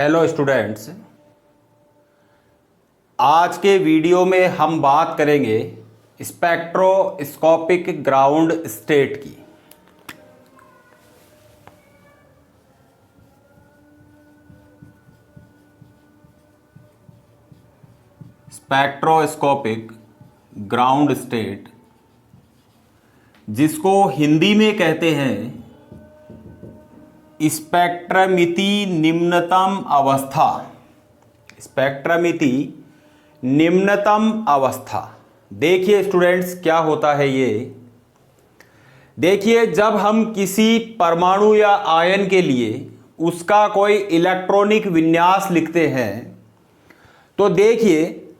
Hello students, आज के video में हम बात करेंगे स्पेक्ट्रोस्कोपिक ग्राउंड स्टेट की। स्पेक्ट्रोस्कोपिक ग्राउंड स्टेट, जिसको हिंदी में कहते हैं स्पेक्ट्रमिति निम्नतम अवस्था। स्पेक्ट्रमिति निम्नतम अवस्था। देखिए स्टूडेंट्स, क्या होता है ये। देखिए, जब हम किसी परमाणु या आयन के लिए उसका कोई इलेक्ट्रॉनिक विन्यास लिखते हैं, तो देखिए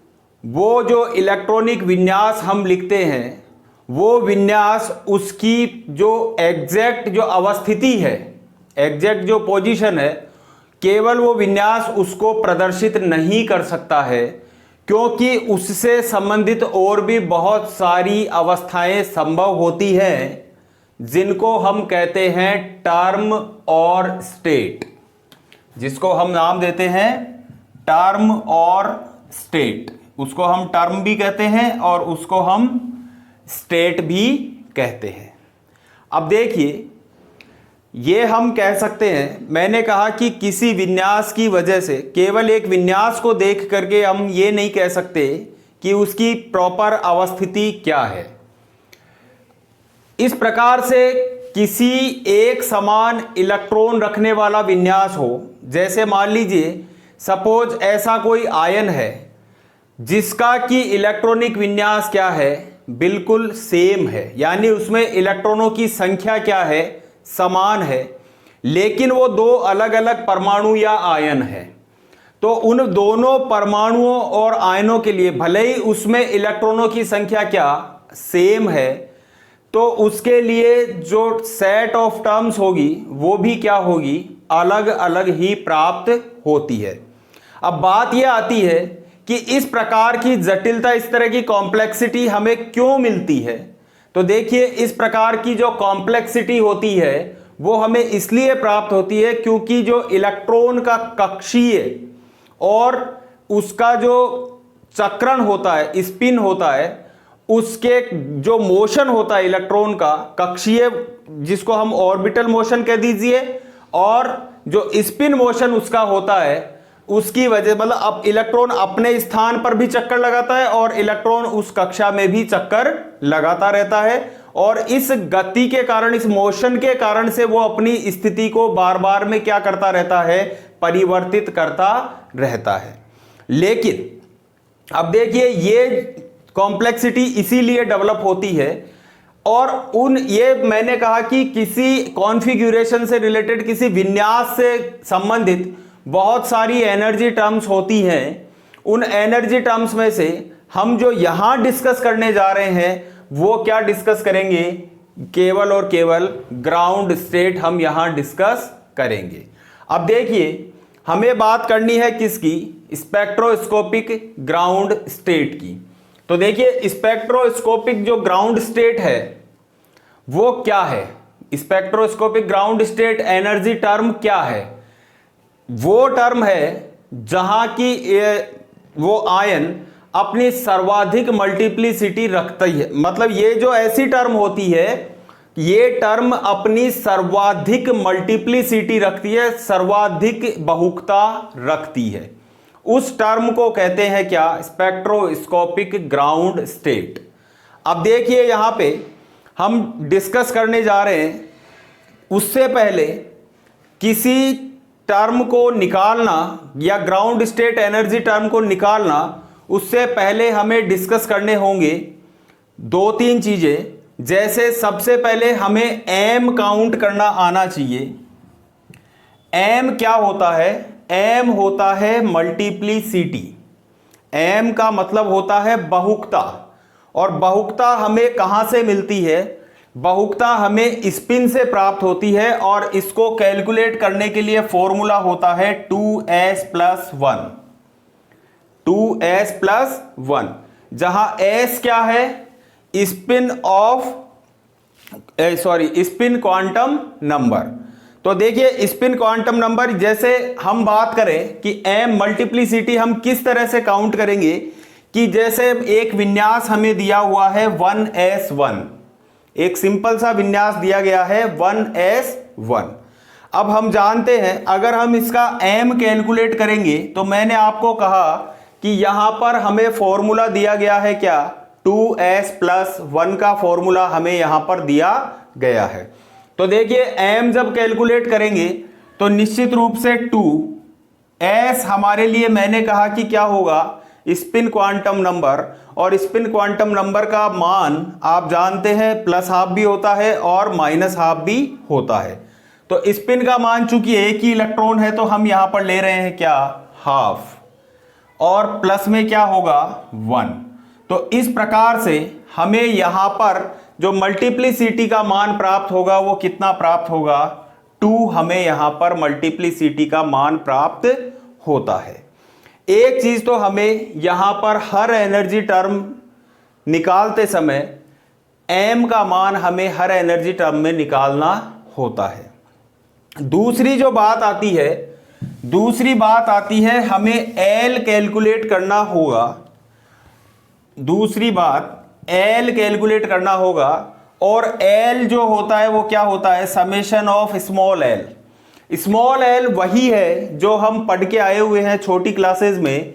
वो जो इलेक्ट्रॉनिक विन्यास हम लिखते हैं, वो विन्यास उसकी जो एग्जैक्ट जो अवस्थिति है, एग्जैक्ट जो पोजीशन है, केवल वो विन्यास उसको प्रदर्शित नहीं कर सकता है, क्योंकि उससे संबंधित और भी बहुत सारी अवस्थाएं संभव होती हैं, जिनको हम कहते हैं टर्म और स्टेट, जिसको हम नाम देते हैं टर्म और स्टेट। उसको हम टर्म भी कहते हैं और उसको हम स्टेट भी कहते हैं। अब देखिए, ये हम कह सकते हैं, मैंने कहा कि किसी विन्यास की वजह से, केवल एक विन्यास को देख करके हम ये नहीं कह सकते कि उसकी प्रॉपर अवस्थिति क्या है। इस प्रकार से किसी एक समान इलेक्ट्रॉन रखने वाला विन्यास हो, जैसे मान लीजिए सपोज ऐसा कोई आयन है जिसका कि इलेक्ट्रॉनिक विन्यास क्या है, बिल्कुल सेम है, यानी उसमें इलेक्ट्रॉनों की संख्या क्या है, समान है, लेकिन वो दो अलग अलग परमाणु या आयन है। तो उन दोनों परमाणुओं और आयनों के लिए भले ही उसमें इलेक्ट्रॉनों की संख्या क्या सेम है, तो उसके लिए जो सेट ऑफ टर्म्स होगी वो भी क्या होगी, अलग अलग ही प्राप्त होती है। अब बात यह आती है कि इस प्रकार की जटिलता, इस तरह की कॉम्प्लेक्सिटी हमें क्यों मिलती है। तो देखिए, इस प्रकार की जो कॉम्प्लेक्सिटी होती है वो हमें इसलिए प्राप्त होती है क्योंकि जो इलेक्ट्रॉन का कक्षीय और उसका जो चक्रण होता है, स्पिन होता है, उसके जो मोशन होता है इलेक्ट्रॉन का कक्षीय, जिसको हम ऑर्बिटल मोशन कह दीजिए, और जो स्पिन मोशन उसका होता है, उसकी वजह मतलब अब इलेक्ट्रॉन अपने स्थान पर भी चक्कर लगाता है और इलेक्ट्रॉन उस कक्षा में भी चक्कर लगाता रहता है, और इस गति के कारण, इस मोशन के कारण से वो अपनी स्थिति को बार बार में क्या करता रहता है, परिवर्तित करता रहता है। लेकिन अब देखिए, ये कॉम्प्लेक्सिटी इसीलिए डेवलप होती है, और ये मैंने कहा कि किसी कॉन्फ़िगरेशन से रिलेटेड, किसी विन्यास से संबंधित बहुत सारी एनर्जी टर्म्स होती हैं। उन एनर्जी टर्म्स में से हम जो यहां डिस्कस करने जा रहे हैं वो क्या डिस्कस करेंगे, केवल और केवल ग्राउंड स्टेट हम यहां डिस्कस करेंगे। अब देखिए, हमें बात करनी है किसकी, स्पेक्ट्रोस्कोपिक ग्राउंड स्टेट की। तो देखिए, स्पेक्ट्रोस्कोपिक जो ग्राउंड स्टेट है वो क्या है, spectroscopic ground state energy term क्या है। वो टर्म है जहां की वो आयन अपनी सर्वाधिक मल्टीप्लिसिटी रखती है। मतलब ये जो ऐसी टर्म होती है, ये टर्म अपनी सर्वाधिक मल्टीप्लिसिटी रखती है, सर्वाधिक बहुकता रखती है। उस टर्म को कहते हैं क्या, स्पेक्ट्रोस्कोपिक ग्राउंड स्टेट। अब देखिए, यहां पे हम डिस्कस करने जा रहे हैं, उससे पहले किसी टर्म को निकालना या ग्राउंड स्टेट एनर्जी टर्म को निकालना, उससे पहले हमें डिस्कस करने होंगे दो तीन चीजें। जैसे सबसे पहले हमें एम काउंट करना आना चाहिए। एम क्या होता है, एम होता है मल्टीप्लिसिटी। एम का मतलब होता है बहुकता, और बहुकता हमें कहां से मिलती है, बहुकता हमें स्पिन से प्राप्त होती है, और इसको कैलकुलेट करने के लिए फॉर्मूला होता है 2s+1। 2s+1, जहां s क्या है, स्पिन क्वांटम नंबर। तो देखिए स्पिन क्वांटम नंबर, जैसे हम बात करें कि m मल्टीप्लिसिटी हम किस तरह से काउंट करेंगे, कि जैसे एक विन्यास हमें दिया हुआ है 1s1, एक सिंपल सा विन्यास दिया गया है 1s1। अब हम जानते हैं अगर हम इसका m कैलकुलेट करेंगे तो मैंने आपको कहा कि यहां पर हमें फॉर्मूला दिया गया है क्या, 2s+1 का फॉर्मूला हमें यहां पर दिया गया है। तो देखिए m जब कैलकुलेट करेंगे तो निश्चित रूप से 2s हमारे लिए मैंने कहा कि क्या होगा, स्पिन क्वांटम नंबर, और स्पिन क्वांटम नंबर का मान आप जानते हैं +12 भी होता है और -12 भी होता है। तो स्पिन का मान चूंकि एक ही इलेक्ट्रॉन है तो हम यहां पर ले रहे हैं क्या, हाफ, और प्लस में क्या होगा 1। तो इस प्रकार से हमें यहां पर जो मल्टीप्लिसिटी का मान प्राप्त होगा वो कितना प्राप्त होगा, 2 हमें यहां पर मल्टीप्लिसिटी का मान प्राप्त होता है। एक चीज तो हमें यहां पर हर एनर्जी टर्म निकालते समय m का मान हमें हर एनर्जी टर्म में निकालना होता है। दूसरी बात आती है हमें L कैलकुलेट करना होगा। दूसरी बात L कैलकुलेट करना होगा, और L जो होता है वो क्या होता है, summation of small l। Small l वही है जो हम पढ़ के आए हुए हैं छोटी क्लासेस में।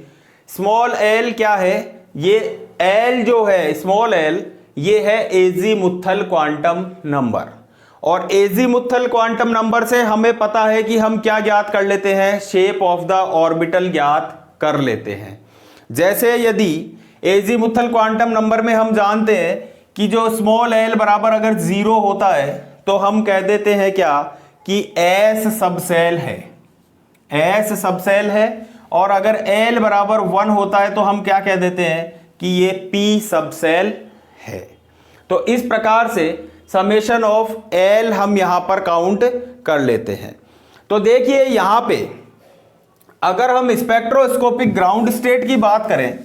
स्मॉल l क्या है, ये l जो है स्मॉल l ये है एजीमुथल क्वांटम नंबर, और एजीमुथल क्वांटम नंबर से हमें पता है कि हम क्या ज्ञात कर लेते हैं, शेप ऑफ द ऑर्बिटल ज्ञात कर लेते हैं। जैसे यदि एजीमुथल क्वांटम नंबर में हम जानते हैं कि जो स्मॉल l बराबर अगर 0 होता है तो हम कह देते हैं क्या कि s सबसेल है, s सबसेल है, और अगर l बराबर 1 होता है तो हम क्या कह देते हैं कि ये p सबसेल है। तो इस प्रकार से समेशन ऑफ l हम यहां पर काउंट कर लेते हैं। तो देखिए यहां पे अगर हम स्पेक्ट्रोस्कोपिक ग्राउंड स्टेट की बात करें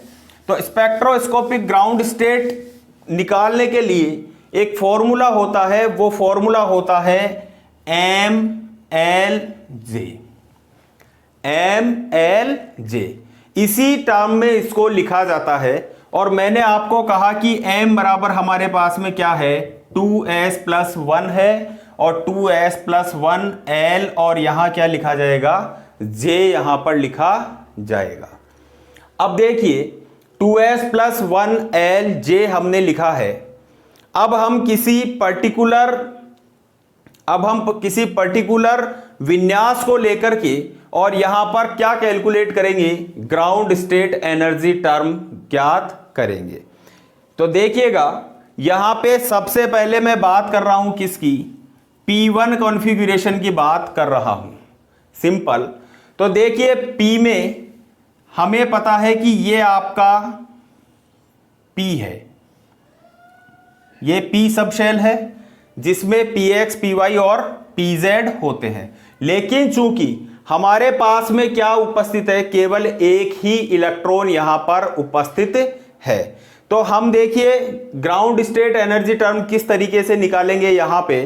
तो स्पेक्ट्रोस्कोपिक ग्राउंड स्टेट निकालने के लिए एक फॉर्मूला होता है, वो फॉर्मूला होता है MLJ। इसी टर्म में इसको लिखा जाता है, और मैंने आपको कहा कि m बराबर हमारे पास में क्या है, 2s+1 है, और 2s+1 L, और यहां क्या लिखा जाएगा, J यहां पर लिखा जाएगा। अब देखिए 2s+1 L J हमने लिखा है। अब हम किसी पर्टिकुलर विन्यास को लेकर के और यहां पर क्या कैलकुलेट करेंगे, ग्राउंड स्टेट एनर्जी टर्म ज्ञात करेंगे। तो देखिएगा यहां पे सबसे पहले मैं बात कर रहा हूं किसकी, P1 कॉन्फ़िगरेशन की बात कर रहा हूं, सिंपल। तो देखिए P में हमें पता है कि ये आपका P है, ये P सबशेल है जिसमें Px, Py और Pz होते हैं। लेकिन चूंकि हमारे पास में क्या उपस्थित है, केवल एक ही इलेक्ट्रॉन यहां पर उपस्थित है। तो हम देखिए ग्राउंड स्टेट एनर्जी टर्म किस तरीके से निकालेंगे, यहां पे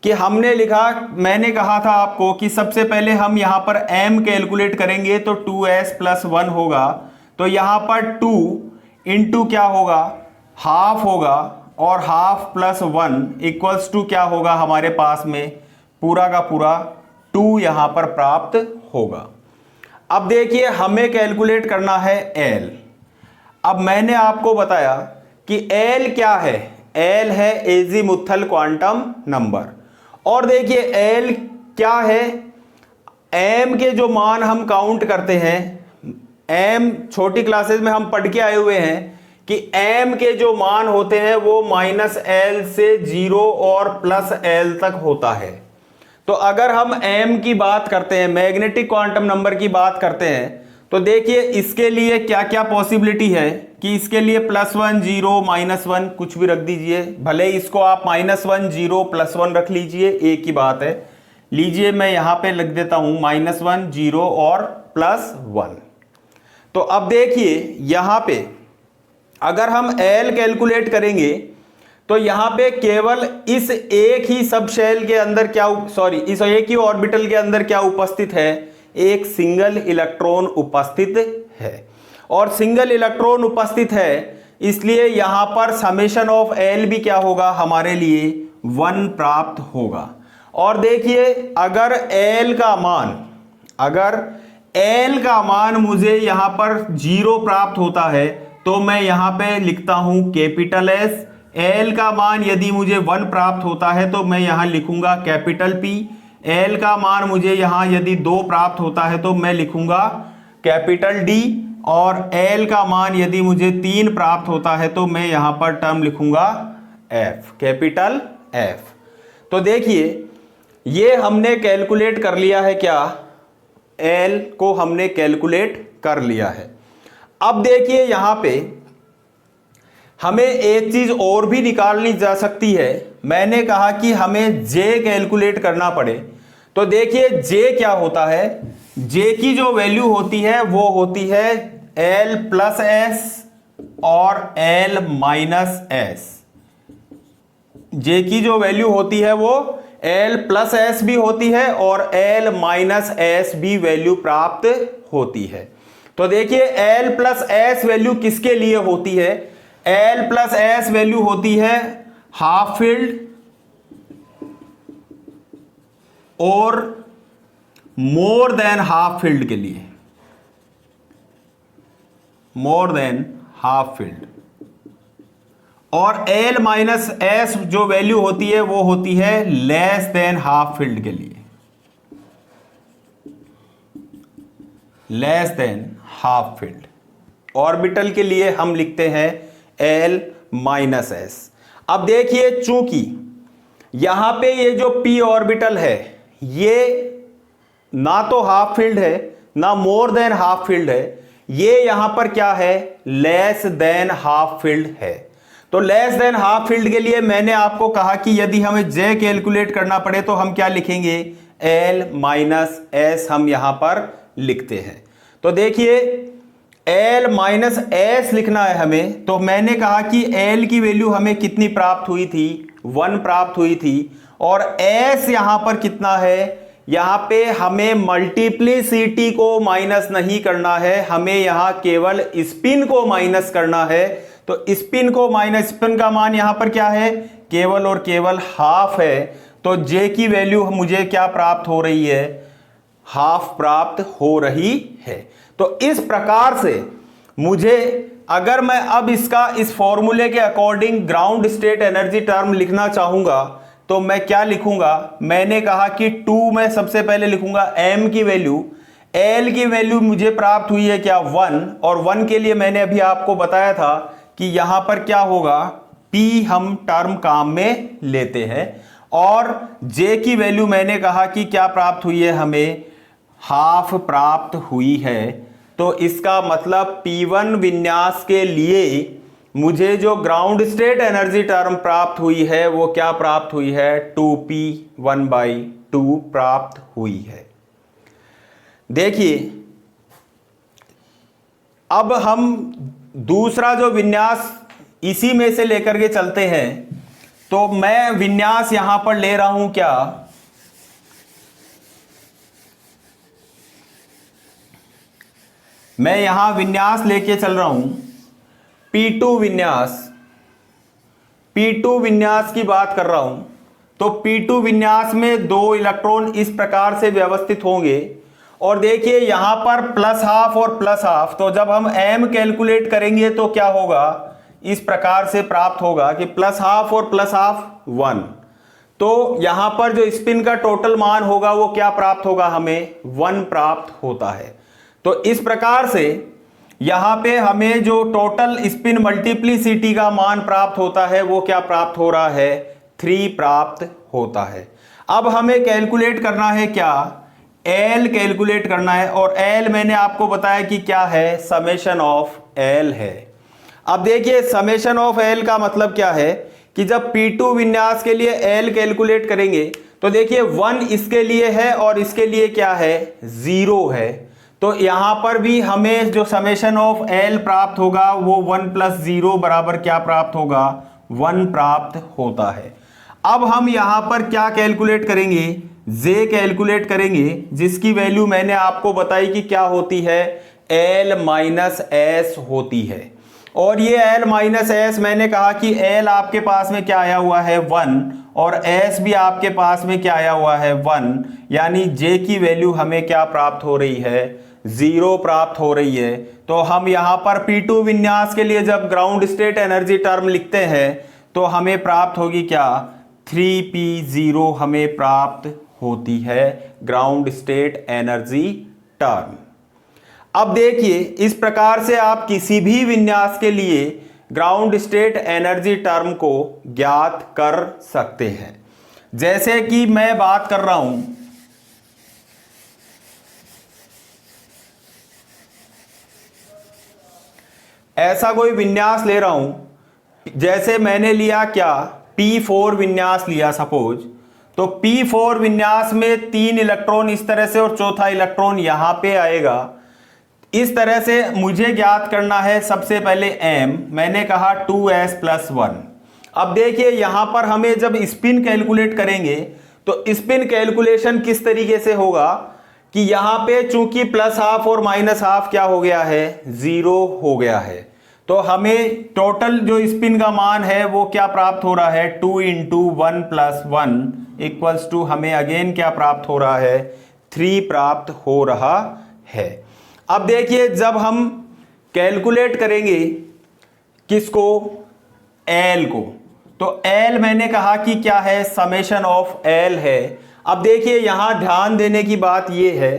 कि हमने लिखा, मैंने कहा था आपको कि सबसे पहले हम यहां पर m कैलकुलेट करेंगे तो 2s+1 होगा। तो यहां पर 2 इंटू क्या होगा, हाफ होगा, और हाफ +1 इक्वल्स टू क्या होगा, हमारे पास में पूरा का पूरा 2 यहां पर प्राप्त होगा। अब देखिए हमें कैलकुलेट करना है L। अब मैंने आपको बताया कि L क्या है, L है एजीमुथल क्वांटम नंबर। और देखिए L क्या है, m के जो मान हम काउंट करते हैं, m छोटी क्लासेस में हम पढ़ के आए हुए हैं कि m के जो मान होते हैं वो -L से 0 और +L तक होता है। तो अगर हम m की बात करते हैं, मैग्नेटिक क्वांटम नंबर की बात करते हैं, तो देखिए इसके लिए क्या क्या पॉसिबिलिटी है कि इसके लिए +1 0 -1 कुछ भी रख दीजिए, भले इसको आप -1 0 +1 रख लीजिए, एक ही बात है। लीजिए मैं यहां पे लिख देता हूं -1 0 और +1। तो अब देखिए यहां पे अगर हम L कैलकुलेट करेंगे तो यहां पे केवल इस एक ही सब शेल के अंदर क्या इस एक ही ऑर्बिटल के अंदर क्या उपस्थित है, एक सिंगल इलेक्ट्रॉन उपस्थित है। और सिंगल इलेक्ट्रॉन उपस्थित है इसलिए यहां पर समेशन ऑफ एल भी क्या होगा, हमारे लिए 1 प्राप्त होगा। और देखिए अगर एल का मान मुझे यहां पर 0 प्राप्त होता है तो मैं यहां पे लिखता हूं कैपिटल एस। एल का मान यदि मुझे 1 प्राप्त होता है तो मैं यहां लिखूंगा कैपिटल पी। एल का मान मुझे यहां यदि 2 प्राप्त होता है तो मैं लिखूंगा कैपिटल डी। और एल का मान यदि मुझे 3 प्राप्त होता है तो मैं यहां पर टर्म लिखूंगा एफ, कैपिटल एफ। तो देखिए ये हमने कैलकुलेट कर लिया है, क्या एल को हमने कैलकुलेट कर लिया है। अब देखिए यहां पे हमें एक चीज और भी निकालनी जा सकती है। मैंने कहा कि हमें जे कैलकुलेट करना पड़े, तो देखिए जे क्या होता है, जे की जो वैल्यू होती है वो होती है एल प्लस एस और एल माइनस एस। जे की जो वैल्यू होती है वो एल प्लस एस भी होती है और एल माइनस एस भी वैल्यू प्राप्त होती है। तो देखिए एल प्लस एस वैल्यू किसके लिए होती है, एल प्लस एस वैल्यू होती है हाफ फील्ड और मोर देन हाफ फील्ड के लिए, मोर देन हाफ फील्ड। और एल माइनस एस जो वैल्यू होती है वो होती है लेस देन हाफ फील्ड के लिए, less than half field. Orbital के लिए हम लिखते हैं एल माइनस एस। अब देखिए चूंकि यहां पे ये जो पी ऑर्बिटल है ये ना तो हाफ फील्ड है ना मोर देन हाफ फील्ड है, ये यहां पर क्या है, लेस देन हाफ फील्ड है। तो लेस देन हाफ फील्ड के लिए मैंने आपको कहा कि यदि हमें जे कैलकुलेट करना पड़े तो हम क्या लिखेंगे, एल माइनस एस हम यहां पर लिखते हैं। तो देखिए एल माइनस एस लिखना है हमें, तो मैंने कहा कि एल की वैल्यू हमें कितनी प्राप्त हुई थी, 1 प्राप्त हुई थी। और एस यहां पर कितना है, यहां पे हमें मल्टीप्लिसिटी को माइनस नहीं करना है, हमें यहां केवल स्पिन को माइनस करना है। तो स्पिन को माइनस, स्पिन का मान यहां पर क्या है, केवल और केवल हाफ है। तो जे की वैल्यू मुझे क्या प्राप्त हो रही है, हाफ प्राप्त हो रही है। तो इस प्रकार से मुझे, अगर मैं अब इसका इस फॉर्मूले के according ground state energy term लिखना चाहूंगा तो मैं क्या लिखूंगा, मैंने कहा कि 2 में सबसे पहले लिखूंगा m की वैल्यू। l की वैल्यू मुझे प्राप्त हुई है क्या, 1। और 1 के लिए मैंने अभी आपको बताया था कि यहां पर क्या होगा, p हम टर्म काम में लेते हैं। और j की वैल्यू मैंने कहा कि क्या प्राप्त हुई है, हमें हाफ प्राप्त हुई है। तो इसका मतलब P1 विन्यास के लिए मुझे जो ग्राउंड स्टेट एनर्जी टर्म प्राप्त हुई है वो क्या प्राप्त हुई है, 2p1/2 प्राप्त हुई है। देखिए अब हम दूसरा जो विन्यास इसी में से लेकर के चलते हैं। तो मैं विन्यास यहां पर ले रहा हूं क्या, मैं यहां विन्यास लेके चल रहा हूं P2 विन्यास, P2 विन्यास की बात कर रहा हूं। तो P2 विन्यास में 2 इलेक्ट्रॉन इस प्रकार से व्यवस्थित होंगे। और देखिए यहां पर प्लस हाफ और प्लस हाफ, तो जब हम m कैलकुलेट करेंगे तो क्या होगा, इस प्रकार से प्राप्त होगा कि प्लस हाफ और प्लस हाफ 1। तो यहां पर जो स्पिन का टोटल मान होगा वो क्या प्राप्त होगा, हमें 1 प्राप्त होता है। तो इस प्रकार से यहां पे हमें जो टोटल स्पिन मल्टीप्लिसिटी का मान प्राप्त होता है वो क्या प्राप्त हो रहा है, 3 प्राप्त होता है। अब हमें कैलकुलेट करना है क्या, एल कैलकुलेट करना है। और एल मैंने आपको बताया कि क्या है, समेशन ऑफ एल है। अब देखिए समेशन ऑफ एल का मतलब क्या है कि जब P2 विन्यास के लिए एल कैलकुलेट करेंगे तो देखिए 1 इसके लिए है और इसके लिए क्या है, 0 है। तो यहां पर भी हमें जो समेशन ऑफ एल प्राप्त होगा वो 1 + 0 बराबर क्या प्राप्त होगा, 1 प्राप्त होता है। अब हम यहां पर क्या कैलकुलेट करेंगे, जे कैलकुलेट करेंगे, जिसकी वैल्यू मैंने आपको बताई कि क्या होती है, L माइनस एस होती है। और ये L माइनस एस मैंने कहा कि L आपके पास में क्या आया हुआ है 1 और S भी आपके पास में क्या आया हुआ है 1, यानी J की वैल्यू हमें क्या प्राप्त हो रही है, 0 प्राप्त हो रही है। तो हम यहां पर P2 विन्यास के लिए जब ग्राउंड स्टेट एनर्जी टर्म लिखते हैं तो हमें प्राप्त होगी क्या, 3P0 हमें प्राप्त होती है ग्राउंड स्टेट एनर्जी टर्म। अब देखिए इस प्रकार से आप किसी भी विन्यास के लिए ग्राउंड स्टेट एनर्जी टर्म को ज्ञात कर सकते हैं। जैसे कि मैं बात कर रहा हूं, ऐसा कोई विन्यास ले रहा हूं, जैसे मैंने लिया क्या, P4 विन्यास लिया सपोज, तो P4 विन्यास में 3 इलेक्ट्रॉन इस तरह से और चौथा इलेक्ट्रॉन यहां पे आएगा। इस तरह से मुझे ज्ञात करना है सबसे पहले m, मैंने कहा 2s+1। अब देखिए यहां पर हमें जब स्पिन कैलकुलेट करेंगे तो स्पिन कैलकुलेशन किस तरीके से होगा कि यहां पे चूंकि +½ और -½ क्या हो गया है, 0 हो गया है। तो हमें टोटल जो स्पिन का मान है वो क्या प्राप्त हो रहा है, 2 × 1 + 1 = हमें अगेन क्या प्राप्त हो रहा है, 3 प्राप्त हो रहा है। अब देखिए जब हम कैलकुलेट करेंगे किसको, L को, तो L मैंने कहा कि क्या है, समेशन ऑफ L है। अब देखिए यहां ध्यान देने की बात यह है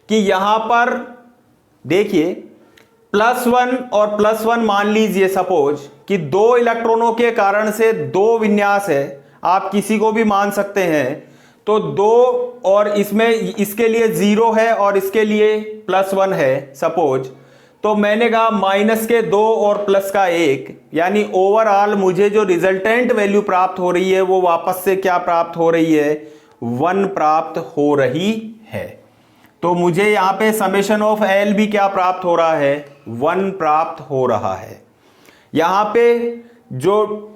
कि यहां पर देखिए +1 और +1 मान लीजिए सपोज कि 2 इलेक्ट्रॉनों के कारण से 2 विन्यास है, आप किसी को भी मान सकते हैं। तो 2 और इसमें इसके लिए 0 है और इसके लिए +1 है सपोज, तो मैंने कहा -2 और +1, यानी ओवरऑल मुझे जो रिजल्टेंट वैल्यू प्राप्त हो रही है वो वापस से क्या प्राप्त हो रही है, 1 प्राप्त हो रही है। तो मुझे यहाँ पे समेशन ऑफ L भी क्या प्राप्त हो रहा है, 1 प्राप्त हो रहा है। यहाँ पे जो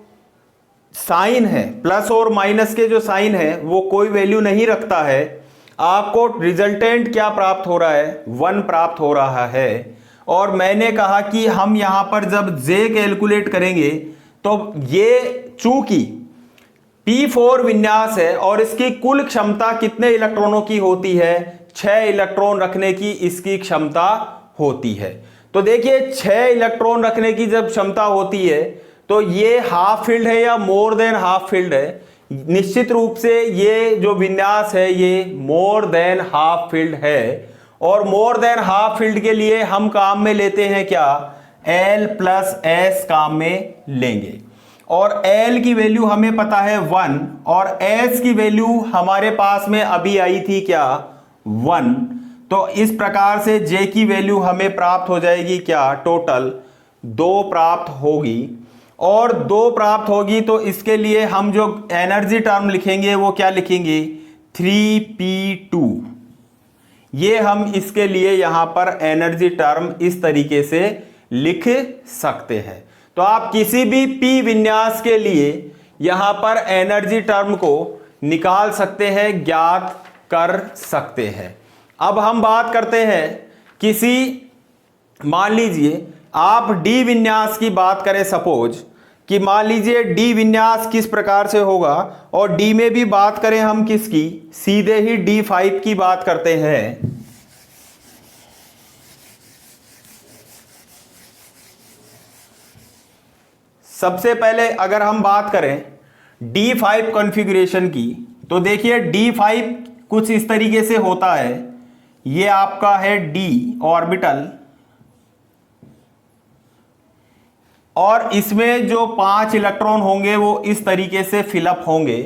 साइन है, प्लस और माइनस के जो साइन है वो कोई वैल्यू नहीं रखता है, आपको रिजल्टेंट क्या प्राप्त हो रहा है, 1 प्राप्त हो रहा है। और मैंने कहा कि हम यहां पर जब J कैलकुलेट करेंगे तो ये चूंकि P4 विन्यास है और इसकी कुल क्षमता कितने इलेक्ट्रॉनों की होती है, 6 इलेक्ट्रॉन रखने की इसकी क्षमता होती है। तो देखिए 6 इलेक्ट्रॉन रखने की जब क्षमता होती है तो ये हाफ फील्ड है या मोर देन हाफ फील्ड है, निश्चित रूप से ये जो विन्यास है ये मोर देन हाफ फील्ड है। और मोर देन हाफ फील्ड के लिए हम काम में लेते हैं क्या, L+S काम में लेंगे। और L की वैल्यू हमें पता है 1 और S की वैल्यू हमारे पास में अभी आई थी क्या, 1। तो इस प्रकार से J की वैल्यू हमें प्राप्त हो जाएगी क्या, टोटल 2 प्राप्त होगी। और 2 प्राप्त होगी तो इसके लिए हम जो एनर्जी टर्म लिखेंगे वो क्या लिखेंगे, 3P2। ये हम इसके लिए यहां पर एनर्जी टर्म इस तरीके से लिख सकते हैं। तो आप किसी भी P विन्यास के लिए यहां पर एनर्जी टर्म को निकाल सकते हैं, ज्ञात कर सकते हैं। अब हम बात करते हैं किसी, मान लीजिए आप D विन्यास की बात करें सपोज कि मान लीजिए D विन्यास किस प्रकार से होगा, और D में भी बात करें हम किसकी, सीधे ही D5 की बात करते हैं। सबसे पहले अगर हम बात करें D5 कॉन्फ़िगरेशन की तो देखिए D5 कुछ इस तरीके से होता है, ये आपका है D ऑर्बिटल और इसमें जो 5 इलेक्ट्रॉन होंगे वो इस तरीके से फिलअप होंगे।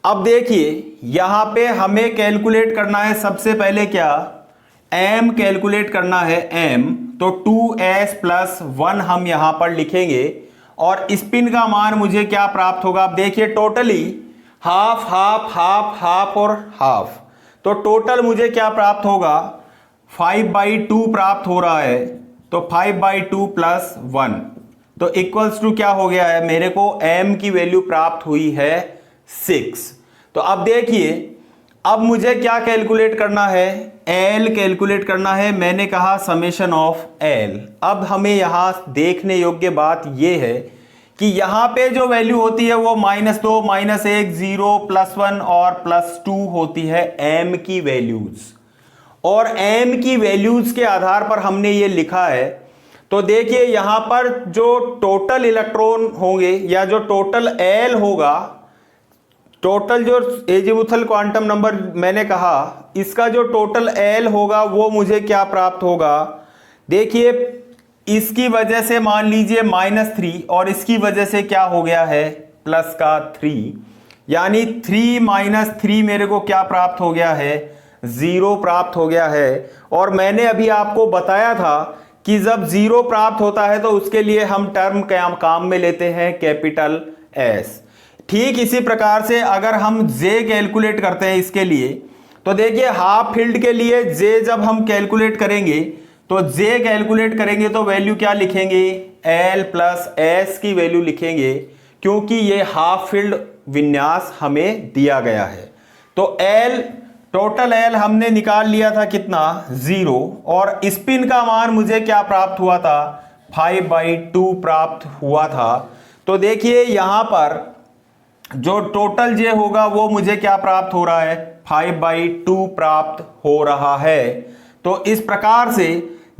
अब देखिए यहां पे हमें कैलकुलेट करना है सबसे पहले क्या, m कैलकुलेट करना है m, तो 2s+1 हम यहां पर लिखेंगे और स्पिन का मान मुझे क्या प्राप्त होगा। अब देखिए totally half half half half और हाफ, तो टोटल मुझे क्या प्राप्त होगा, 5/2 प्राप्त हो रहा है, तो 5/2 + 1, तो इक्वल्स टू क्या हो गया है, मेरे को m की वैल्यू प्राप्त हुई है 6। तो अब देखिए, अब मुझे क्या कैलकुलेट करना है, L कैलकुलेट करना है। मैंने कहा समेशन ऑफ L। अब हमें यहां देखने योग्य बात यह है कि यहां पे जो वैल्यू होती है वो -2, -1, 0, +1 और +2 होती है m की वैल्यूज, और m की वैल्यूज के आधार पर हमने ये लिखा है। तो देखिए यहां पर जो टोटल इलेक्ट्रॉन होंगे या जो टोटल L होगा, टोटल जो एजीमुथल क्वांटम नंबर मैंने कहा, इसका जो टोटल L होगा वो मुझे क्या प्राप्त होगा। देखिए इसकी वजह से मान लीजिए -3 और इसकी वजह से क्या हो गया है, प्लस का 3, यानी 3 - 3 मेरे को क्या प्राप्त हो गया है, 0 प्राप्त हो गया है। और मैंने अभी आपको बताया था कि जब 0 प्राप्त होता है तो उसके लिए हम टर्म काम में लेते हैं कैपिटल S। ठीक इसी प्रकार से अगर हम J कैलकुलेट करते हैं इसके लिए, तो देखिए हाफ फील्ड के लिए J जब हम कैलकुलेट करेंगे तो J कैलकुलेट करेंगे तो वैल्यू क्या लिखेंगे, L + S की वैल्यू लिखेंगे, क्योंकि ये हाफ फील्ड विन्यास हमें दिया गया है। तो L, टोटल L हमने निकाल लिया था कितना, 0, और स्पिन का मान मुझे क्या प्राप्त हुआ था, 5/2 प्राप्त हुआ था। तो देखिए यहां पर जो टोटल J होगा वो मुझे क्या प्राप्त हो रहा है, 5/2 प्राप्त हो रहा है। तो इस प्रकार से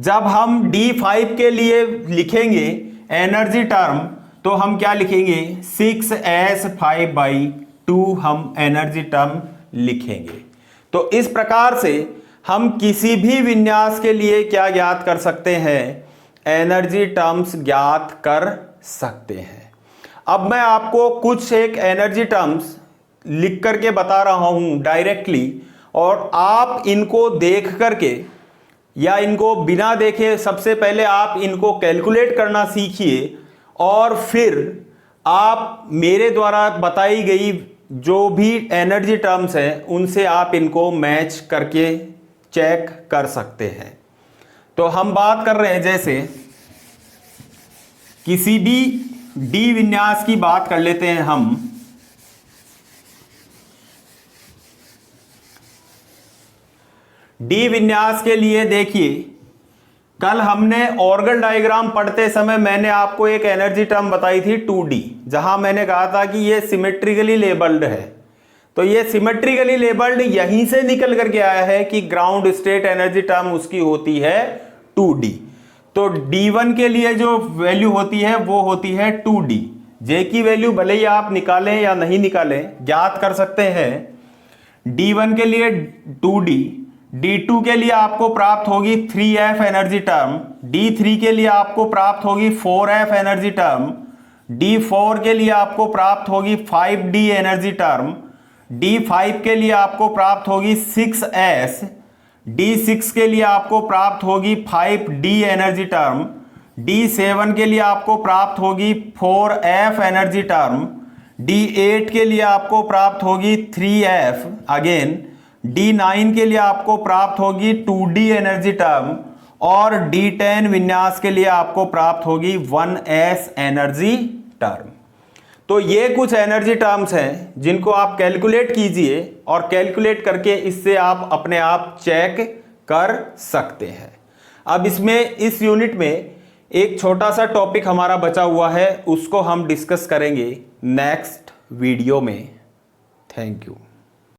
जब हम D5 के लिए लिखेंगे एनर्जी टर्म, तो हम क्या लिखेंगे, 6s 5/2 हम एनर्जी टर्म लिखेंगे। तो इस प्रकार से हम किसी भी विन्यास के लिए क्या ज्ञात कर सकते हैं, एनर्जी टर्म्स ज्ञात कर सकते हैं। अब मैं आपको कुछ एक एनर्जी टर्म्स लिख करके बता रहा हूं डायरेक्टली, और आप इनको देख करके या इनको बिना देखे सबसे पहले आप इनको कैलकुलेट करना सीखिए, और फिर आप मेरे द्वारा बताई गई जो भी एनर्जी टर्म्स हैं उनसे आप इनको मैच करके चेक कर सकते हैं। तो हम बात कर रहे हैं, जैसे किसी भी डी विन्यास की बात कर लेते हैं हम। डी विन्यास के लिए देखिए, कल हमने ऑर्गन डायग्राम पढ़ते समय मैंने आपको एक एनर्जी टर्म बताई थी 2D, जहां मैंने कहा था कि ये सिमेट्रिकली लेबल्ड है। तो ये सिमेट्रिकली लेबल्ड यहीं से निकल करके आया है कि ग्राउंड स्टेट एनर्जी टर्म उसकी होती है 2D। तो D1 के लिए जो वैल्यू होती है वो होती है 2D। J की वैल्यू भले ही आप निकालें या नहीं निकालें, ज्ञात कर सकते हैं। D1 के लिए 2D, D2 के लिए आपको प्राप्त होगी 3F एनर्जी टर्म, D3 के लिए आपको प्राप्त होगी 4F एनर्जी टर्म, D4 के लिए आपको प्राप्त होगी 5D एनर्जी टर्म, D5 के लिए आपको प्राप्त होगी 6S, D6 के लिए आपको प्राप्त होगी 5D एनर्जी टर्म, D7 के लिए आपको प्राप्त होगी 4F एनर्जी टर्म, D8 के लिए आपको प्राप्त होगी 3F अगेन, D9 के लिए आपको प्राप्त होगी 2D एनर्जी टर्म, और D10 विन्यास के लिए आपको प्राप्त होगी 1S एनर्जी टर्म। तो ये कुछ एनर्जी टर्म्स हैं जिनको आप कैलकुलेट कीजिए, और कैलकुलेट करके इससे आप अपने आप चेक कर सकते हैं। अब इसमें इस यूनिट में एक छोटा सा टॉपिक हमारा बचा हुआ है, उसको हम डिस्कस करेंगे नेक्स्ट वीडियो में। Thank you.